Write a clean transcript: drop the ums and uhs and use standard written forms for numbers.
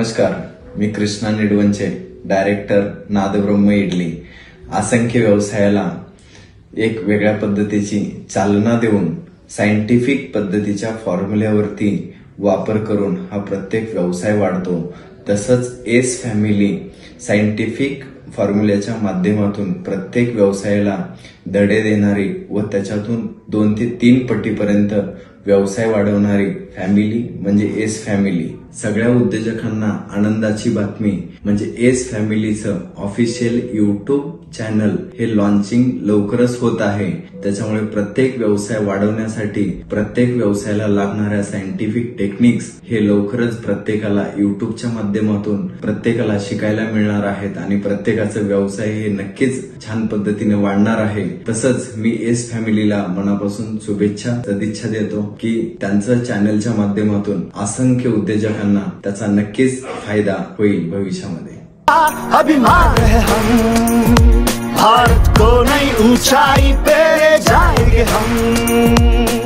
नमस्कार, मी कृष्णा निडवंचे, डायरेक्टर नादब्रह्म इडली। असंख्य व्यवसायाला एक वेगळ्या पद्धतीची चालना देऊन सायंटिफिक पद्धतीच्या फॉर्म्युल्यावरती वापर करून हा प्रत्येक व्यवसाय वाढतो। तसंच एस फॅमिली सायंटिफिक फॉर्म्युल्याच्या माध्यमातून प्रत्येक व्यवसायाला धडे देणारी व त्याच्यातून 2 ते 3 पटीपर्यंत व्यवसाय वाढवणारी फॅमिली म्हणजे एस फॅमिली। सगळ्या उद्योजकांना आनंदाची बातमी म्हणजे एस फॅमिलीचं ऑफिशियल यूट्यूब चॅनल हे लॉन्चिंग लवकरच होत आहे। त्याच्यामुळे प्रत्येक व्यवसाय वाढवण्यासाठी प्रत्येक व्यवसायाला लागणाऱ्या सायंटिफिक टेक्निक्स हे लवकरच प्रत्येकाला यूट्यूबच्या माध्यमातून प्रत्येकाला शिकायला मिळणार आहेत आणि प्रत्येकाचा व्यवसाय हे नक्कीच छान पद्धतीने वाढणार आहे। तसंच मी एस फॅमिलीला मनापासून शुभेच्छा सदिच्छा देतो की त्यांच्या चॅनलच्या माध्यमातून असंख्य उद्योजकांना त्याचा नक्कीच फायदा होईल भविष्यामध्ये। अभिमान है हम, भारत को नई ऊंचाई पे ले जाएंगे हम।